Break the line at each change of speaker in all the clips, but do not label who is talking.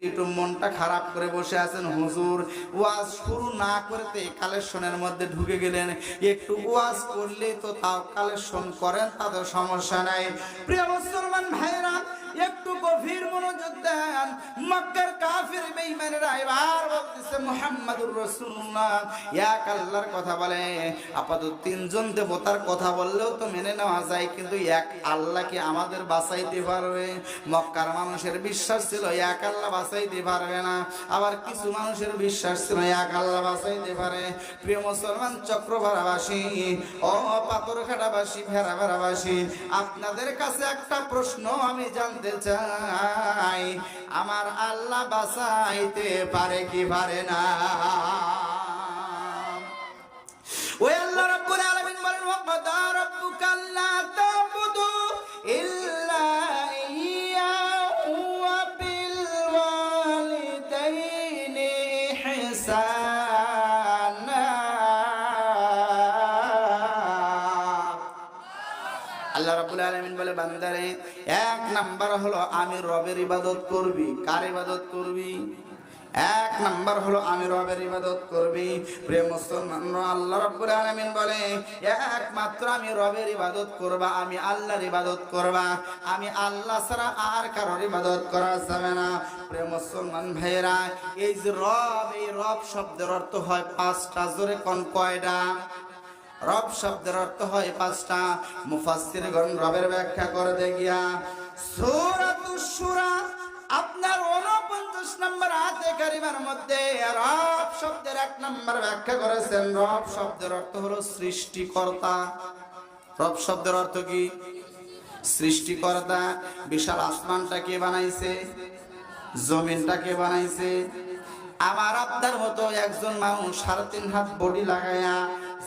একটু মনটা খারাপ করে বসে আছেন, হুজুর ওয়াজ শুরু না করতে কালেকশনের মধ্যে ঢুকে গেলেন, একটু ওয়াজ করলে তো তাও কালেকশন করেন, তাদের সমস্যা নাই। প্রিয় মুসলমান ভাইরা, একটু গভীর মনোযোগ দেন। মক্কার কাফির বেঈমানেরা এবার বলতেছে মুহাম্মাদুর রাসূলুল্লাহ, এক আল্লাহর কথা বলে, আপাতত তিনজন দেবতার কথা বললেও তো মেনে নেওয়া যায়, কিন্তু এক আল্লাহ কি আমাদের বাঁচাইতে পারবে? মক্কার মানুষের বিশ্বাস ছিল এক আল্লাহ বাঁচাইতে পারবে না, আবার কিছু মানুষের বিশ্বাস ছিল এক আল্লাহ বাঁচাইতে পারে। প্রিয় মুসলমান চক্রভাড়াবাসী, ও পাথরঘাটাবাসী, ভেড়াভাড়াবাসী, আপনাদের কাছে একটা প্রশ্ন আমি জানতে চাই, আমার আল্লাহ বাঁচাইতে পারে কি পারে না? ওই আল্লাহ রাব্বুল আলামিন বলেন, ওয়া কাদা রাব্বুকা আল্লা তা'বুদু ইল্লা ইয়্যাহু ওয়া বিল ওয়ালিদাইনি ইহসানা। আল্লাহ রাব্বুল আলামিন বলে, বান্দারে, এক নাম্বার হলো আমি রবের ইবাদত করবি। কার ইবাদত করবি? এক নাম্বার হলো আমি রবের ইবাদত করবি। প্রিয় মুসলমান, আল্লাহ রাব্বুল আলামিন বলে, একমাত্র আমি রবের ইবাদত করবা, আমি আল্লাহর ইবাদত করবা, আমি আল্লাহ ছাড়া আর কারোর ইবাদত করা যাবে না। প্রিয় মুসলমান ভাইরা, এই যে রব, এই রব শব্দের অর্থ হয় পাঁচটা। জোরে কোন কয়টা? রব শব্দের অর্থ হয় পাঁচটা। মুফাসসিরগণ রবের ব্যাখ্যা করতে গিয়া সূরাতুশ শূরা আপনার 49 নম্বর আয়াতে কারিমার মধ্যে রব শব্দের এক নম্বর ব্যাখ্যা করেছেন। রব শব্দের অর্থ হলো সৃষ্টিকর্তা। রব শব্দের অর্থ কি? সৃষ্টিকর্তা। বিশাল আসমানটা কে বানাইছে? জমিনটা কে বানাইছে? আমার আপনার মতো একজন মানুষ 3.5 হাত বডি লাগায়া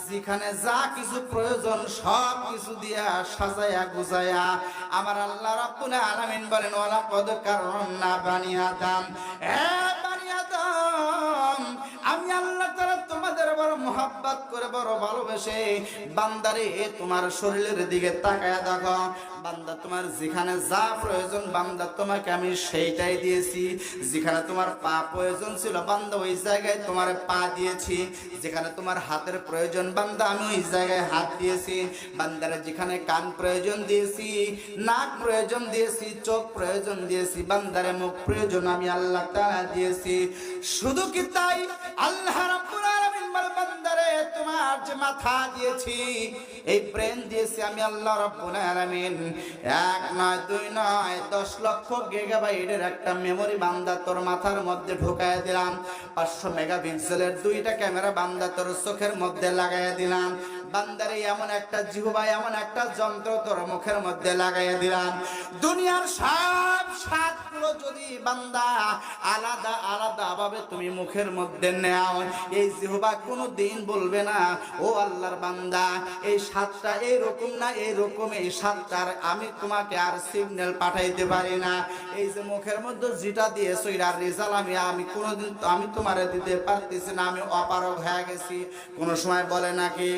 যেখানে যা কিছু প্রয়োজন সব কিছু দিয়া সাজায়া গুজায়া আমার আল্লাহ রাব্বুল আলামিন বলেন, ওয়ালা কদ কাররামনা বানি আদম। বানি আদম, আমি আল্লাহ তাআলা তোমাদের বড় মোহাব্বত করে, বড় ভালোবেসে, বান্দারে তোমার শরীরের দিকে তাকায়া দেখো, বান্দা তোমার যেখানে যা প্রয়োজন বান্দা তোমাকে আমি সেইটাই দিয়েছি। যেখানে তোমার পা প্রয়োজন ছিল বান্দা ওই জায়গায় তোমার পা দিয়েছি। যেখানে তোমার হাতের প্রয়োজন বান্দা আমি ওই জায়গায় হাত দিয়েছি। বান্দারে যেখানে কান প্রয়োজন দিয়েছি, নাক প্রয়োজন দিয়েছি, চোখ প্রয়োজন দিয়েছি, বান্দারে মুখ প্রয়োজন আমি আল্লাহ তাআলা দিয়েছি। শুধু কি তাই, আল্লাহ রাব্বুল আলামিন বলে, বান্দারে তোমার যে মাথা দিয়েছি, এই ব্রেন দিয়েছি আমি আল্লাহ রাব্বুল আলামিন, 1 নয় 2 নয় 10 লক্ষ গিগাবাইটের একটা মেমরি বান্দা তোর মাথার মধ্যে ঢুকায় দিলাম। 500 মেগাপিক্সেলের 2টা ক্যামেরা বান্দা তোর চোখের মধ্যে লাগাইয়া দিলাম। বান্দারে এমন একটা জিহ্বা, এমন একটা যন্ত্র তোর মুখের মধ্যে লাগাইয়া দিলাম। দুনিয়ার সব স্বাদগুলো যদি বান্দা আলাদা আলাদা ভাবে তুমি মুখের মধ্যে নাও, এই জিহ্বা কোনোদিন বলবে না ও আল্লাহর বান্দা এই স্বাদটা এইরকম না, এইরকম, এই স্বাদটার আমি তোমাকে আর সিগন্যাল পাঠাইতে পারি না। এই যে মুখের মধ্যে যেটা দিয়েছো এর রেজাল্ট আমি কোনোদিন আমি তোমারে দিতে পারতেছি না, আমি অপারগ হয়ে গেছি। কোনো সময় বলে নাকি?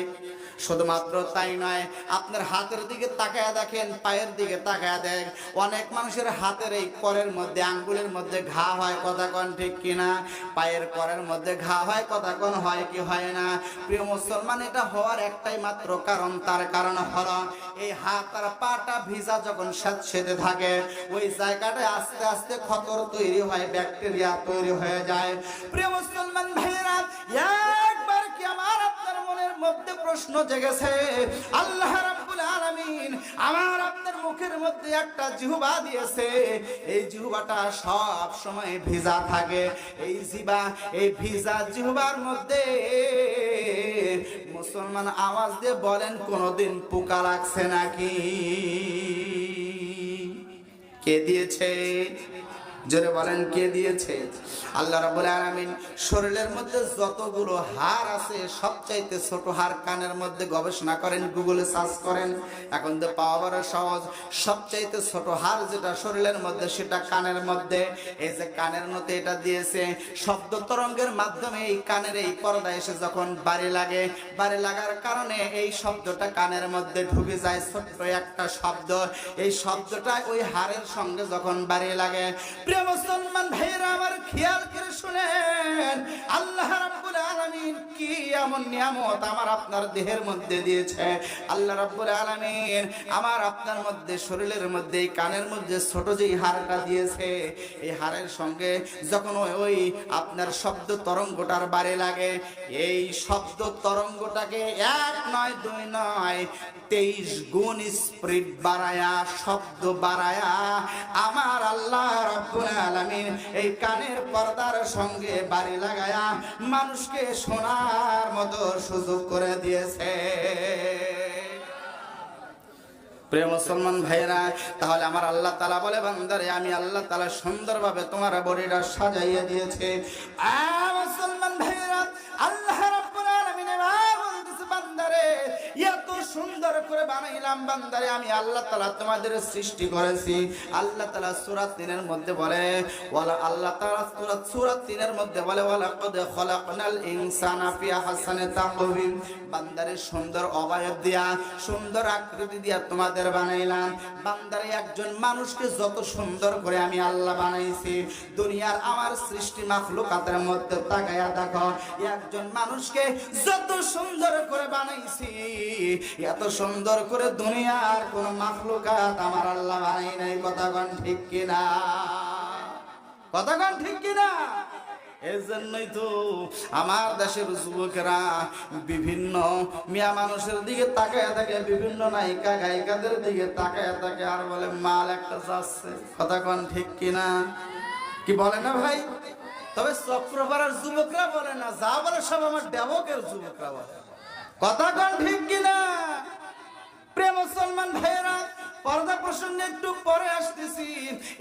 শুধুমাত্র তাই নয়, আপনার হাতের দিকে তাকায়া দেখেন, পায়ের দিকে তাকায়া দেখ, অনেক মানুষের হাতের এই করের মধ্যে, আঙ্গুলের মধ্যে ঘা হয়, কথা কোন ঠিক কিনা? পায়ের করের মধ্যে ঘা হয়, কথা কোন হয় কি হয় না? প্রিয় মুসলমান, এটা হওয়ার একটাই মাত্র কারণ, তার কারণ হলো এই হাত আর পাটা ভিজা যখন স্যাঁতসেঁতে থাকে, ওই জায়গাটায় আস্তে আস্তে ক্ষতর তৈরি হয়, ব্যাকটেরিয়া তৈরি হয়ে যায়। প্রিয় মুসলমান ভাইরা, একবার কি আমার আপনার মনের মধ্যে প্রশ্ন জেগেছে, আল্লাহ রাব্বুল আলামিন আমার আপনার মুখের মধ্যে একটা জিহ্বা দিয়েছে, এই জিহ্বাটা সব সময় ভিজা থাকে, এই জিহ্বা, এই ভিজা জিহ্বার মধ্যে মুসলমান আওয়াজ দিয়ে বলেন কোনদিন পোকা লাগছে নাকি? কে দিয়েছে? জোরে বলেন কে দিয়েছে? আল্লাহ রাব্বুল আলামিন শরীরের মধ্যে যতগুলো হাড় আছে সবচাইতে ছোট হাড় কানের মধ্যে, গবেষণা করেন, গুগলে সার্চ করেন, এখন তো পাওয়া বড় সহজ। সবচাইতে ছোট হাড় যেটা শরীরের মধ্যে সেটা কানের মধ্যে। এই যে কানের মধ্যে এটা দিয়েছে, শব্দ তরঙ্গের মাধ্যমে এই কানের এই পর্দা এসে যখন বাড়ি লাগে, বাড়ি লাগার কারণে এই শব্দটা কানের মধ্যে ঢুকে যায়, ছোট্ট একটা শব্দ। এই শব্দটা ওই হাড়ের সঙ্গে যখন বাড়ি লাগে, প্রিয় মুসলমান ভাইরা আমার, খেয়াল করে শুনেন, আল্লাহ রাব্বুল আলামিন কি এমন নিয়ামত আমার আপনার দেহের মধ্যে দিয়েছে। আল্লাহ রাব্বুল আলামিন আমার আপনার মধ্যে, শরীরের মধ্যে, কানের মধ্যে ছোট যেই হাড়টা দিয়েছে, এই হাড়ের সঙ্গে যখন ওই আপনার শব্দ তরঙ্গটার বাড়ি লাগে, এই শব্দ তরঙ্গটাকে 1 নয় 2 নয় 23 গুণ স্পিড বাড়ায়া, শব্দ বাড়ায়া আমার আল্লাহ রাব্বুল আলামিন এই কানের পর্দার সঙ্গে বাড়ি লাগায়া মানুষকে শোনার মতো সুযোগ করে দিয়েছে। প্রিয় মুসলমান ভাইরা, তাহলে আমার আল্লাহ তাআলা বলে, বান্দারে আমি আল্লাহ তাআলা সুন্দরভাবে তোমার বডিটা সাজাইয়া দিয়েছে। মুসলমান ভাইরা, আল্লাহ রাব্বুল আলামিন বলতেছে, বান্দারে এত সুন্দর করে বানাইলাম, বান্দারে আমি আল্লাহ তাআলা তোমাদের সৃষ্টি করেছি। আল্লাহ তাআলা সূরা 3 এর মধ্যে বলে, ওয়ালা আল্লাহ তাআলা সূরা 3 এর মধ্যে বলে, ওয়ালা কদ খলাকনাল ইনসানা ফি আহসানি তাকওয়িম, বান্দারে সুন্দর অবয়ব দিয়া, সুন্দর আকৃতি দিয়া তোমাদের বানাইলাম। বান্দারে একজন মানুষকে যত সুন্দর করে আমি আল্লাহ বানাইছি, দুনিয়ার আমার সৃষ্টি মাখলুকাতের মধ্যে তাকায়া দেখো, একজন মানুষকে যত সুন্দর করে বানাইছি, এত সুন্দর করে দুনিয়ার কোন মাখলুকাত আমার আল্লাহ বানাই নাই। কথা কোন ঠিক কিনা? কথা কোন ঠিক কিনা? এজন্যই তো আমার দেশের যুবকেরা বিভিন্ন মিয়া মানুষের দিকে তাকায় থাকে, বিভিন্ন নায়িকা গায়িকাদের দিকে তাকায় থাকে, আর বলে মাল একটা যাচ্ছে। কথা কোন ঠিক কিনা? কি বলে না ভাই? তবে চক্রপাড়ার যুবকরা বলে না, যা বলে সব আমার দেবকের যুবকরা বলে। কথা কোন ঠিক কিনা? প্রিয় মুসলমান ভাইয়েরা, পর্দা প্রসঙ্গে একটু পরে আসতেছি।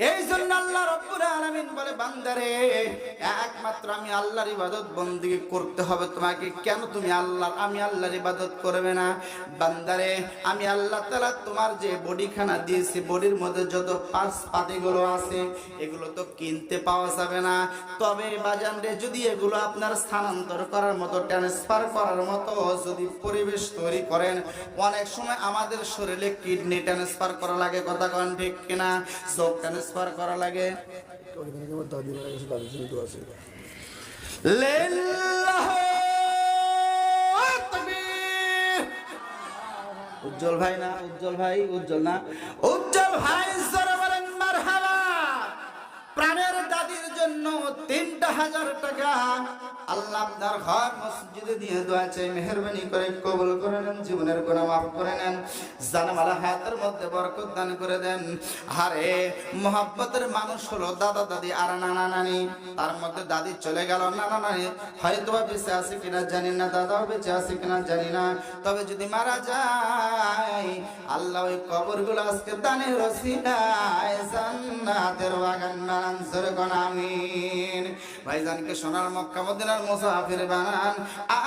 এই জন্য আল্লাহ রাব্বুল আলামিন বলে, বান্দারে একমাত্র আমি আল্লাহর ইবাদত বন্দেগী করতে হবে তোমাকে। কেন তুমি আমি আল্লাহর ইবাদত করবে না? বান্দারে আমি আল্লাহ তাআলা তোমার যে বডিখানা দিয়েছি, বডির মধ্যে যত পার্টস পাতিগুলো আছে, এগুলো তো কিনতে পাওয়া যাবে না। তবে বাজান রে, যদি এগুলো আপনার স্থানান্তর করার মতো, ট্রান্সফার করার মতো যদি পরিবেশ তৈরি করেন, অনেক সময় আমাদের শরীরে কিডনি ট্রান্সফার করা লাগে। কথা কোন ঠিক কিনা? চোখ ট্রান্সফার করা লাগে। উজ্জ্বল ভাই না? উজ্জ্বল ভাই? উজ্জ্বল না? উজ্জ্বল ভাই জোরে বলেন মারহাবা। প্রাণের দাদির জন্য 3,000 টাকা আল্লাহ আপনার ঘর মসজিদে দিয়ে দোয়া চাই, মেহেরবানি করে কবুল করে নেন, জীবনের গুনাহ মাফ করে নেন, জানামালা হায়াতের মধ্যে বরকত দান করে দেন। আরে মোহাব্বতের মানুষ হলো দাদা দাদি আর নানা নানি। তার মধ্যে দাদি চলে গেল, নানা নানি হয়তো বেঁচে আছে কিনা জানি না, দাদাও বেঁচে আছে কিনা জানি না। তবে যদি মারা যায়, আল্লাহ ওই কবরগুলো আজকে দানের ওসিলায় জান্নাতের বাগান বানান। জোরে কোন আমিন। ভাইজানকে সোনার মক্কা মদিনার মুসাফির বানান,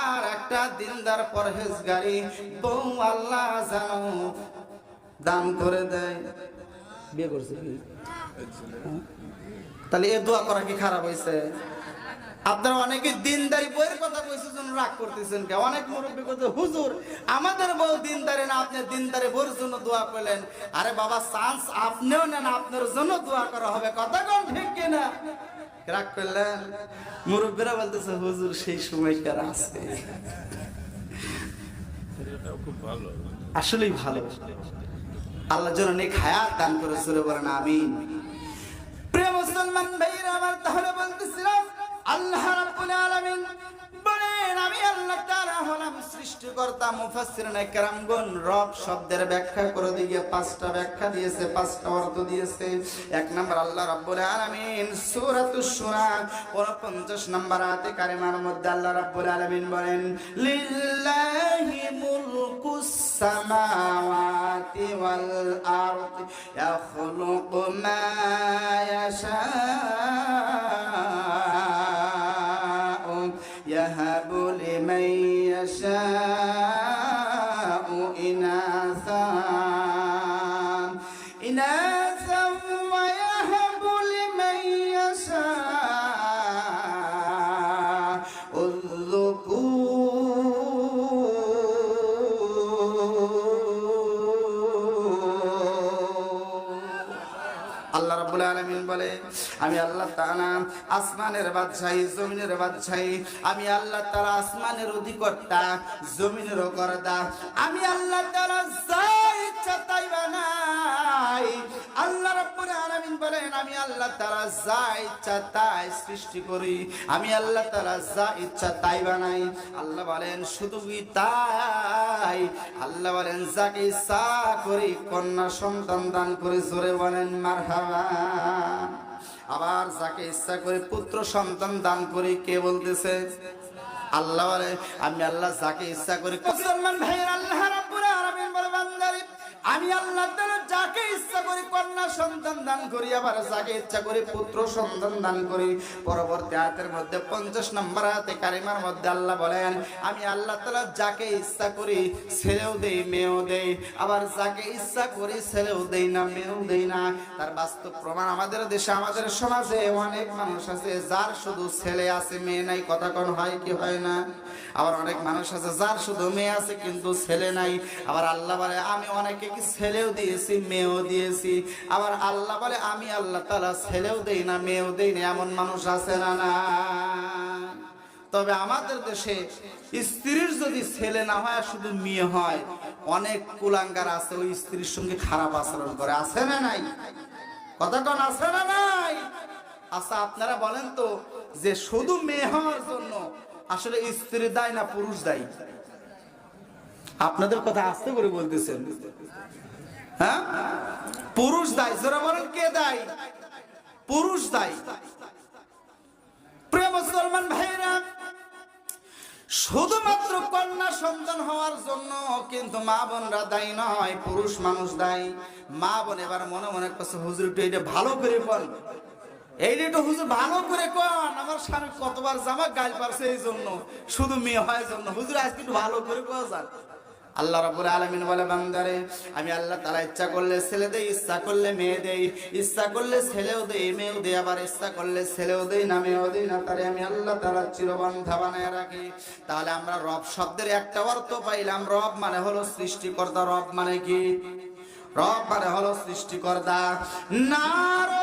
আর একটা দিনদার পরহেজগারি বউ আল্লাহ জানো দান করে দেয়। বিয়ে করছে কি? তাহলে এ দোয়া করা কি খারাপ হয়েছে? আপনারা অনেকে দিনদারি বইয়ের কথা কইছেন, জন্য রাগ করতেছেন কে? অনেক মুরব্বী কইছে, হুজুর আমাদের বউ দিনদারি না, আপনি দিনদারি বউর জন্য দোয়া করলেন। আরে বাবা, চান্স আপনিও নেন, আপনার জন্য দোয়া করা হবে। কথা কোন ঠিক কিনা? রাগ করলেন? মুরব্বীরা বলতেছে, হুজুর সেই সময়কার আছে। আসলেই ভালো। আল্লাহ যেন নেক হায়াত দান করে। জোরে বলেন আমিন। প্রিয় মুসলমান ভাইরা আমার, তাহলে বলতেছিলাম আল্লাহ রাব্বুল আলামিন বলেন, আমি আল্লাহ তাআলা হলাম সৃষ্টিকর্তা। মুফাসসিরিন কেরামগণ রব শব্দের ব্যাখ্যা করে দিয়ে 5টা ব্যাখ্যা দিয়েছে, 5টা অর্থ দিয়েছে। 1 নম্বর, আল্লাহ রাব্বুল আলামিন সূরাতুশ শুরা 49 নম্বর আয়াতে কারিমার মধ্যে আল্লাহ রাব্বুল আলামিন বলেন, লিল্লাহি মুলকুস সামাওয়াতি ওয়াল আরদি ইয়াখলুকু মা ইয়াশা يهب لمن يشاء إناثا ويهب لمن يشاء الذكور। আল্লাহ রাব্বুল আলামিন বলে আমি আল্লাহ তাআলা আসমানের বাদশাহী জমিনের বাদশাহী, আমি আল্লাহ তাআলা আসমানের অধিকর্তা জমিনেরও কর্তা, আমি আল্লাহ তাআলা যা ইচ্ছা তাই বানাই। আল্লাহ রাব্বুল আলামিন বলেন আমি আল্লাহ তাআলা যা ইচ্ছা তাই সৃষ্টি করি, আমি আল্লাহ তাআলা যা ইচ্ছা তাই বানাই। আল্লাহ বলেন শুধু তাই, আল্লাহ বলেন যাকে ইচ্ছা করি কন্যা সন্তান দান করে, জোরে বলেন মারহাবা। আবার যাকে ইচ্ছা করে পুত্র সন্তান দান করি, কে বলতেছে? আল্লাহ বলে আমি আল্লাহ যাকে ইচ্ছা করি। মুসলমান ভাইয়ের আল্লাহ রাব্বুল আলামিন বলে বান্দারে আমি আল্লাহ তাআলা যাকে ইচ্ছা করি কন্যা সন্তান দান করি, আবার যাকে ইচ্ছা করি পুত্র সন্তান দান করি। পরবর্তী আয়াতের মধ্যে 50 নম্বর আয়াতে কারিমার মধ্যে আল্লাহ বলেন আমি আল্লাহ তাআলা যাকে ইচ্ছা করি ছেলেও দেই মেয়েও দেই, আবার যাকে ইচ্ছা করি ছেলেও দেই না মেয়েও দেই না। তার বাস্তব প্রমাণ আমাদের দেশে আমাদের সমাজে অনেক মানুষ আছে যার শুধু ছেলে আছে মেয়ে নাই, কথা কোন হয় কি হয় না? আবার অনেক মানুষ আছে যার শুধু মেয়ে আছে কিন্তু ছেলে নাই। আবার আল্লাহ বলে আমি অনেকে কি ছেলেও দিয়েছি মেয়েও দিয়েছি, আবার আল্লাহ বলে আমি আল্লাহ তাআলা ছেলেও দেই না মেয়েও দেই না। এমন মানুষ আছে না? না। তবে আমাদের দেশে স্ত্রীর যদি ছেলে না হয় শুধু মেয়ে হয়, অনেক কুলাঙ্গার আছে ওই স্ত্রীর সঙ্গে খারাপ আচরণ করে, আছে না নাই? কথা কোন আছে না নাই? আচ্ছা আপনারা বলেন তো যে শুধু মেয়ে হওয়ার জন্য আসলে স্ত্রী দায় না পুরুষ দায়ী? আপনাদের কথা আস্তে করে বলতেছেন। হ্যাঁ, পুরুষ দায়ী। যারা বলেন কে দায়ী? পুরুষ দায়ী। প্রিয় মুসলমান ভাইরা, শুধুমাত্র কন্যা সন্তান হওয়ার জন্য কিন্তু মা বোনরা দায়ী নয়, পুরুষ মানুষ দায়ী। মা বোন এবার মনে মনে করছে হুজুর একটু এটা ভালো করে বল, এইটা একটু হুজুর ভালো করে কন, আমার স্বামী কতবার জামা গাল পারছে এই জন্য, শুধু মেয়ে হয় জন্য, হুজুর আজকে একটু ভালো করে কোয়া যান। আল্লাহ রাব্বুল আলামিন বলে বান্দারে আমি আল্লাহ তাআলা ইচ্ছা করলে ছেলে দেই, ইচ্ছা করলে মেয়ে দেই, ইচ্ছা করলে ছেলেও দেই মেয়েও দেই, আবার ইচ্ছা করলে ছেলেও দেই না মেয়েও দেই না। তারে আমি আল্লাহ তাআলা চিরবান্ধা বানায় রাখি। তাহলে আমরা রব শব্দের একটা অর্থ পাইলাম, রব মানে হলো সৃষ্টিকর্তা। রব মানে কি? রব মানে হলো সৃষ্টিকর্তা। নারো